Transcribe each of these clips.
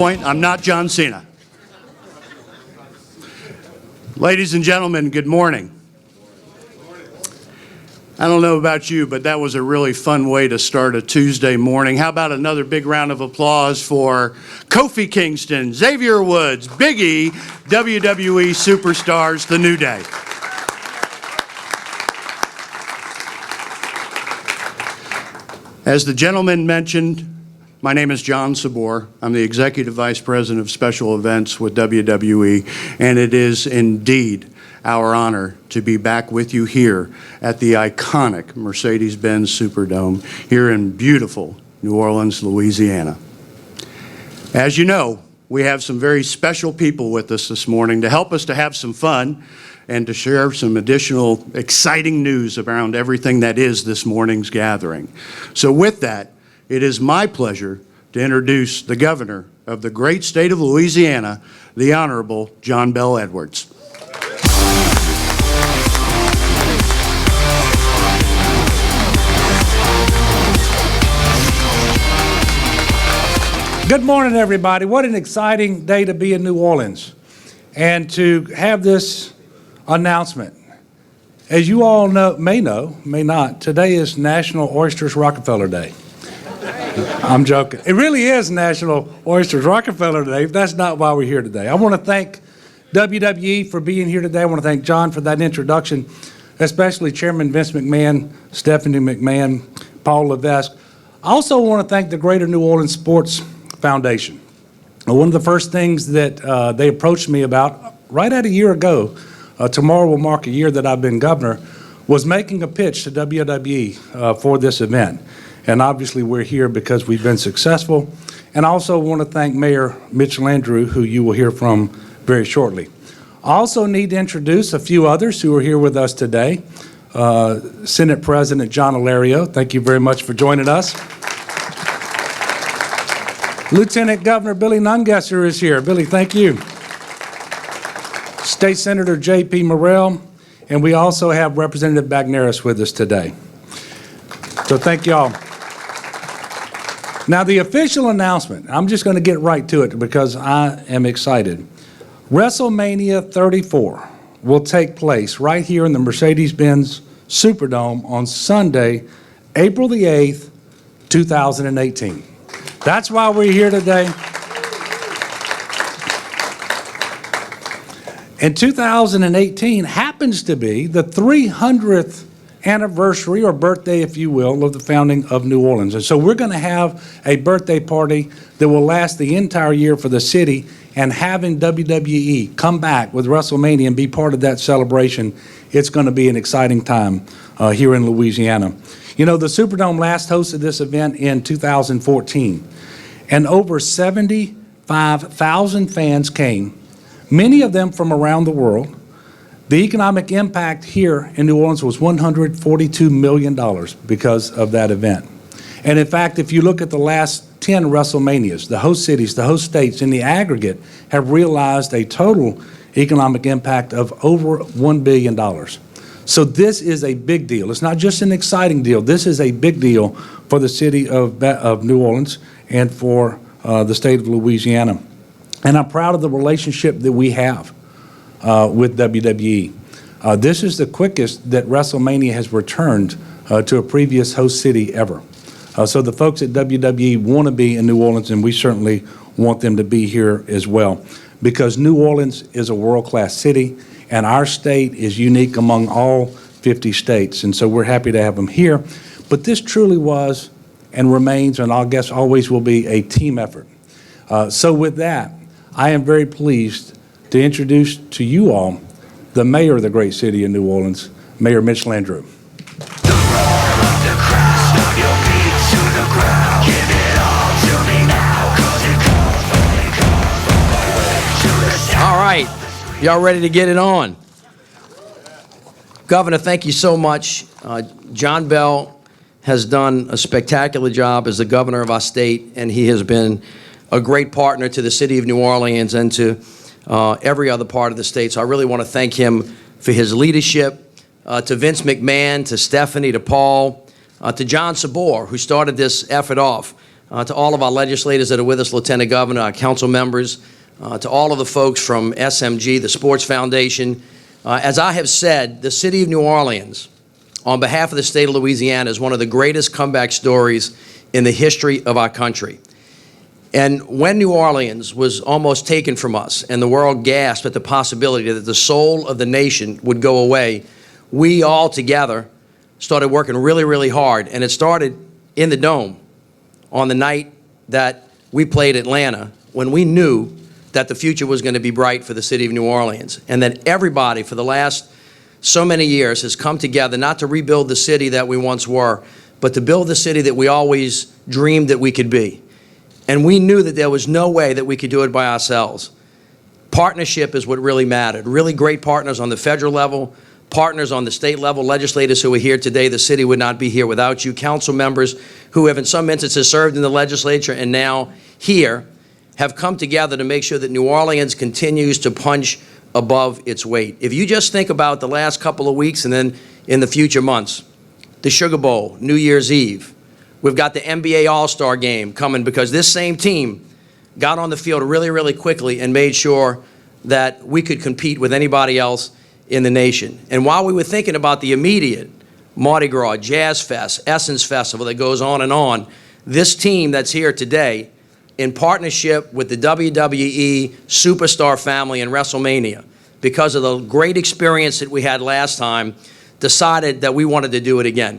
I'm not John Cena. Ladies and gentlemen, good morning. I don't know about you, but that was a really fun way to start a Tuesday morning. How about another big round of applause for Kofi Kingston, Xavier Woods, Big E, WWE superstars, The New Day. As the gentleman mentioned, my name is John Sabor. I'm the Executive Vice President of Special Events with WWE, and it is indeed our honor to be back with you here at the iconic Mercedes-Benz Superdome here in beautiful New Orleans, Louisiana. As you know, we have some very special people with us this morning to help us to have some fun and to share some additional exciting news around everything that is this morning's gathering. So with that, it is my pleasure to introduce the governor of the great state of Louisiana, the Honorable John Bel Edwards. Good morning, everybody. What an exciting day to be in New Orleans and to have this announcement. As you all may not, today is National Oysters Rockefeller Day. I'm joking. It really is National Oysters Rockefeller Day. That's not why we're here today. I want to thank WWE for being here today. I want to thank John for that introduction, especially Chairman Vince McMahon, Stephanie McMahon, Paul Levesque. I also want to thank the Greater New Orleans Sports Foundation. One of the first things that they approached me about right at a year ago, tomorrow will mark a year that I've been governor, was making a pitch to WWE for this event. And obviously we're here because we've been successful. And I also want to thank Mayor Mitch Landrieu, who you will hear from very shortly. I also need to introduce a few others who are here with us today. Senate President John Landrieu, thank you very much for joining us. Lieutenant Governor Billy Nungesser is here. Billy, thank you. State Senator J.P. Morrell, and we also have Representative Bagneris with us today. So thank y'all. Now the official announcement, I'm just going to get right to it because I am excited. WrestleMania 34 will take place right here in the Mercedes-Benz Superdome on Sunday, April the 8th, 2018. That's why we're here today. And 2018 happens to be the 300th anniversary or birthday, if you will, of the founding of New Orleans. And so we're going to have a birthday party that will last the entire year for the city, and having WWE come back with WrestleMania and be part of that celebration, it's going to be an exciting time here in Louisiana. You know, the Superdome last hosted this event in 2014, and over 75,000 fans came, many of them from around the world. The economic impact here in New Orleans was $142 million because of that event. And in fact, if you look at the last 10 WrestleManias, the host cities, the host states in the aggregate have realized a total economic impact of over $1 billion. So this is a big deal. It's not just an exciting deal. This is a big deal for the city of New Orleans and for the state of Louisiana. And I'm proud of the relationship that we have with WWE. This is the quickest that WrestleMania has returned to a previous host city ever. So the folks at WWE want to be in New Orleans, and we certainly want them to be here as well, because New Orleans is a world-class city, and our state is unique among all 50 states, and so we're happy to have them here. But this truly was and remains, and I guess always will be, a team effort. So with that, I am very pleased to introduce to you all the mayor of the great city of New Orleans, Mayor Mitch Landrieu. All right, y'all ready to get it on? Governor, thank you so much. John Bel has done a spectacular job as the governor of our state, and he has been a great partner to the city of New Orleans and to every other part of the state. So I really want to thank him for his leadership, to Vince McMahon, to Stephanie, to Paul, to John Sabor, who started this effort off. to all of our legislators that are with us, Lieutenant Governor, our council members, to all of the folks from SMG, the Sports Foundation. As I have said, the city of New Orleans, on behalf of the state of Louisiana, is one of the greatest comeback stories in the history of our country. And when New Orleans was almost taken from us and the world gasped at the possibility that the soul of the nation would go away, we all together started working really, really hard. And it started in the Dome on the night that we played Atlanta, when we knew that the future was going to be bright for the city of New Orleans, and that everybody for the last so many years has come together not to rebuild the city that we once were, but to build the city that we always dreamed that we could be. And we knew that there was no way that we could do it by ourselves. Partnership is what really mattered. Really great partners on the federal level, partners on the state level, legislators who are here today. The city would not be here without you. Council members who have in some instances served in the legislature and now here have come together to make sure that New Orleans continues to punch above its weight. If you just think about the last couple of weeks and then in the future months, the Sugar Bowl, New Year's Eve, we've got the NBA All-Star Game coming because this same team got on the field really, really quickly and made sure that we could compete with anybody else in the nation. And while we were thinking about the immediate Mardi Gras, Jazz Fest, Essence Festival that goes on, this team that's here today, in partnership with the WWE Superstar family and WrestleMania, because of the great experience that we had last time, decided that we wanted to do it again.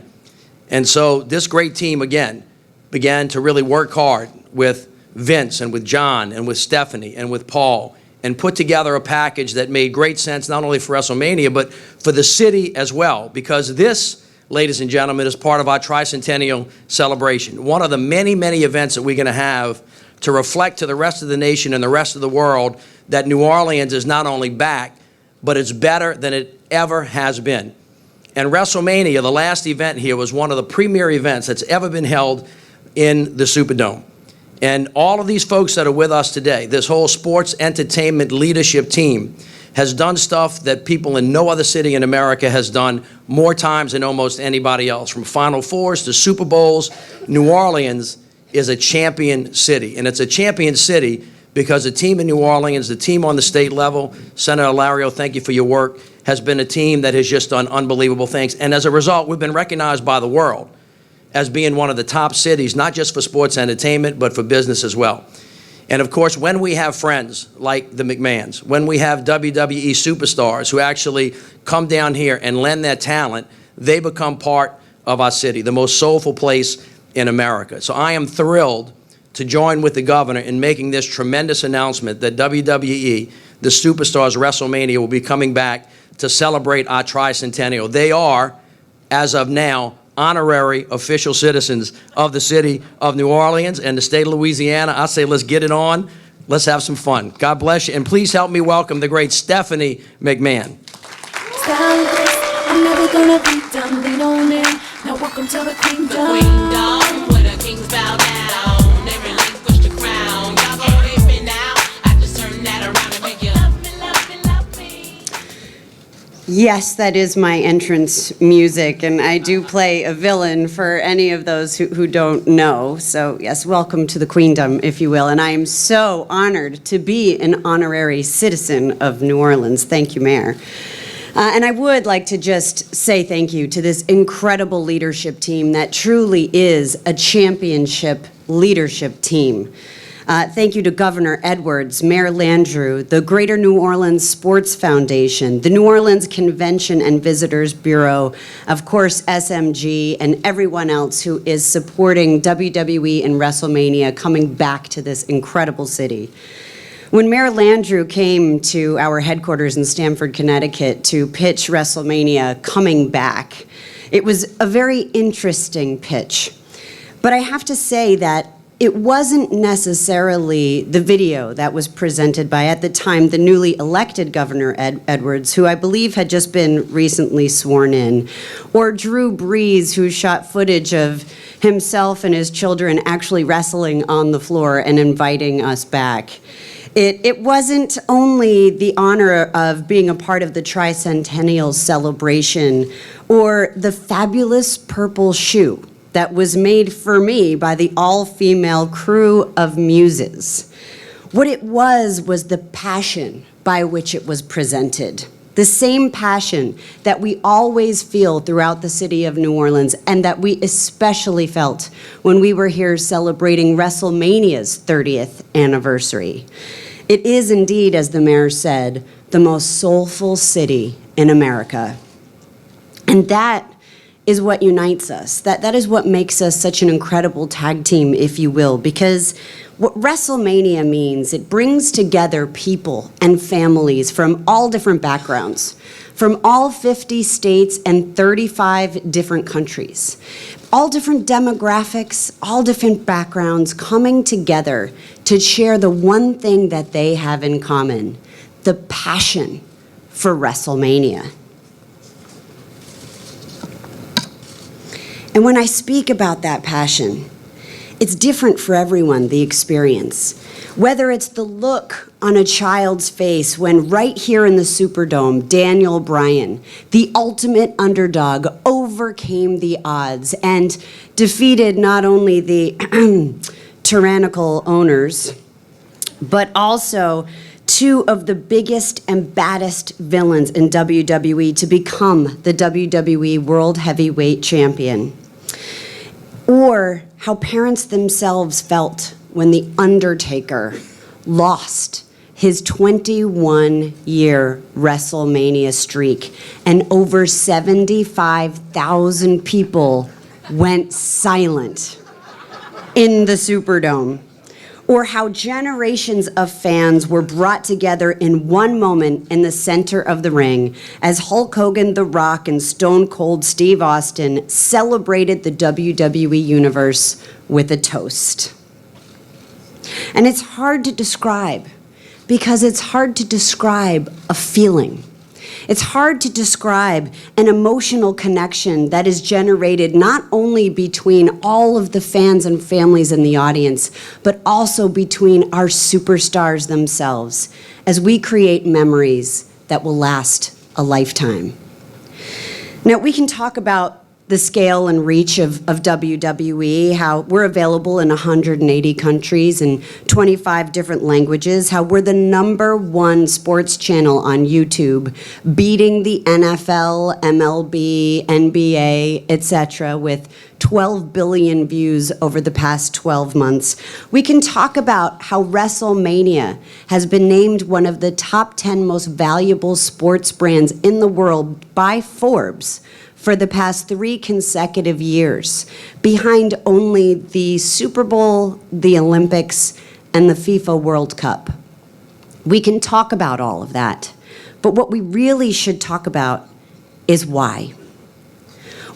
And so this great team, again, began to really work hard with Vince and with John and with Stephanie and with Paul, and put together a package that made great sense not only for WrestleMania, but for the city as well, because this, ladies and gentlemen, is part of our tricentennial celebration. One of the many, many events that we're going to have to reflect to the rest of the nation and the rest of the world that New Orleans is not only back, but it's better than it ever has been. And WrestleMania, the last event here, was one of the premier events that's ever been held in the Superdome. And all of these folks that are with us today, this whole sports entertainment leadership team, has done stuff that people in no other city in America has done more times than almost anybody else. From Final Fours to Super Bowls, New Orleans is a champion city. And it's a champion city because the team in New Orleans, the team on the state level, Senator Landrieu, thank you for your work, has been a team that has just done unbelievable things. And as a result, we've been recognized by the world as being one of the top cities, not just for sports entertainment, but for business as well. And of course, when we have friends like the McMahons, when we have WWE superstars who actually come down here and lend their talent, they become part of our city, the most soulful place in America. So I am thrilled to join with the governor in making this tremendous announcement that WWE, the Superstars WrestleMania, will be coming back to celebrate our tricentennial. They are, as of now, honorary official citizens of the city of New Orleans and the state of Louisiana. I say let's get it on. Let's have some fun. God bless you. And please help me welcome the great Stephanie McMahon. I'm never gonna be done, lean on in. Now welcome to the kingdom. The queendom, where the kings bow down. They relinquish the crown. Y'all gon' hit me now. I just turn that around and make you love me, love me, love me. Yes, that is my entrance music, and I do play a villain for any of those who don't know. So yes, welcome to the queendom, if you will. And I am so honored to be an honorary citizen of New Orleans. Thank you, Mayor. And I would like to just say thank you to this incredible leadership team that truly is a championship leadership team. Thank you to Governor Edwards, Mayor Landrieu, the Greater New Orleans Sports Foundation, the New Orleans Convention and Visitors Bureau, of course, SMG, and everyone else who is supporting WWE and WrestleMania coming back to this incredible city. When Mayor Landrieu came to our headquarters in Stamford, Connecticut to pitch WrestleMania coming back, it was a very interesting pitch. But I have to say that it wasn't necessarily the video that was presented by, at the time, the newly elected Governor Edwards, who I believe had just been recently sworn in, or Drew Brees, who shot footage of himself and his children actually wrestling on the floor and inviting us back. It wasn't only the honor of being a part of the tricentennial celebration or the fabulous purple shoe that was made for me by the all-female crew of muses. What it was the passion by which it was presented. The same passion that we always feel throughout the city of New Orleans and that we especially felt when we were here celebrating WrestleMania's 30th anniversary. It is indeed, as the mayor said, the most soulful city in America. And that is what unites us. That is what makes us such an incredible tag team, if you will, because what WrestleMania means, it brings together people and families from all different backgrounds, from all 50 states and 35 different countries. All different demographics, all different backgrounds coming together to share the one thing that they have in common, the passion for WrestleMania. And when I speak about that passion, it's different for everyone, the experience. Whether it's the look on a child's face when right here in the Superdome, Daniel Bryan, the ultimate underdog, overcame the odds and defeated not only the tyrannical owners, but also two of the biggest and baddest villains in WWE to become the WWE World Heavyweight Champion. Or how parents themselves felt when The Undertaker lost his 21-year WrestleMania streak and over 75,000 people went silent in the Superdome. Or how generations of fans were brought together in one moment in the center of the ring as Hulk Hogan, The Rock, and Stone Cold Steve Austin celebrated the WWE Universe with a toast. And it's hard to describe because it's hard to describe a feeling. It's hard to describe an emotional connection that is generated not only between all of the fans and families in the audience, but also between our superstars themselves as we create memories that will last a lifetime. Now, we can talk about the scale and reach of WWE, how we're available in 180 countries and 25 different languages, how we're the #1 sports channel on YouTube, beating the NFL, MLB, NBA, etc., with 12 billion views over the past 12 months. We can talk about how WrestleMania has been named one of the top 10 most valuable sports brands in the world by Forbes for the past 3 consecutive years, behind only the Super Bowl, the Olympics, and the FIFA World Cup. We can talk about all of that, but what we really should talk about is why.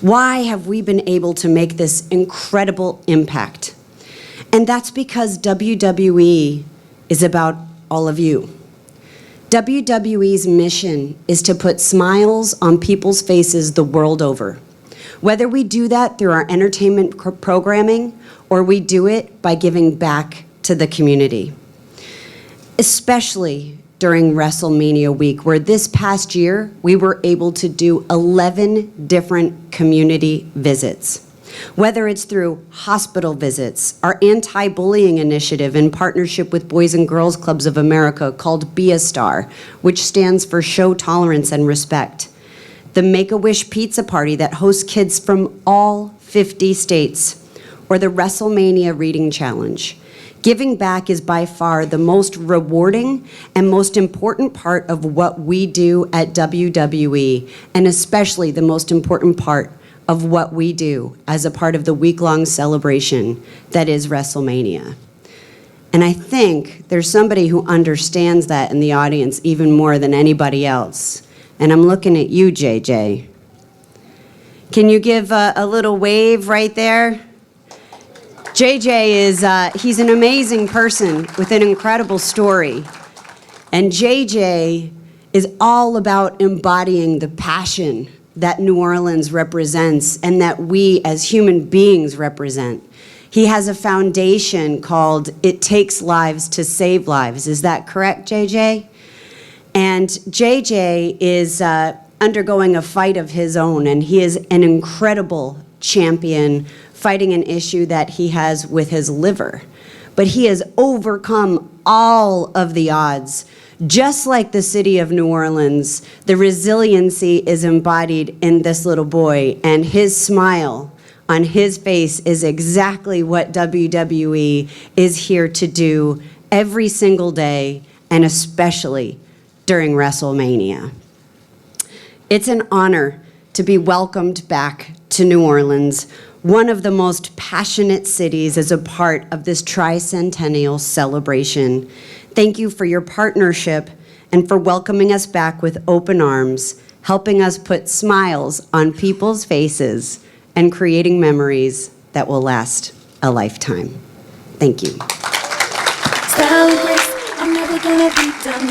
Why have we been able to make this incredible impact? And that's because WWE is about all of you. WWE's mission is to put smiles on people's faces the world over. Whether we do that through our entertainment programming or we do it by giving back to the community. Especially during WrestleMania week, where this past year we were able to do 11 different community visits. Whether it's through hospital visits, our anti-bullying initiative in partnership with Boys and Girls Clubs of America called Be a Star, which stands for Show Tolerance and Respect. The Make-A-Wish Pizza Party that hosts kids from all 50 states, or the WrestleMania Reading Challenge. Giving back is by far the most rewarding and most important part of what we do at WWE, and especially the most important part of what we do as a part of the week-long celebration that is WrestleMania. And I think there's somebody who understands that in the audience even more than anybody else. And I'm looking at you, JJ. Can you give a little wave right there? JJ is, he's an amazing person with an incredible story. And JJ is all about embodying the passion that New Orleans represents and that we as human beings represent. He has a foundation called It Takes Lives to Save Lives. Is that correct, JJ? And JJ is undergoing a fight of his own, and he is an incredible champion fighting an issue that he has with his liver. But he has overcome all of the odds. Just like the city of New Orleans, the resiliency is embodied in this little boy, and his smile on his face is exactly what WWE is here to do every single day, and especially during WrestleMania. It's an honor to be welcomed back to New Orleans, one of the most passionate cities as a part of this tricentennial celebration. Thank you for your partnership and for welcoming us back with open arms, helping us put smiles on people's faces and creating memories that will last a lifetime. Thank you. Style and grace, I'm never gonna be done.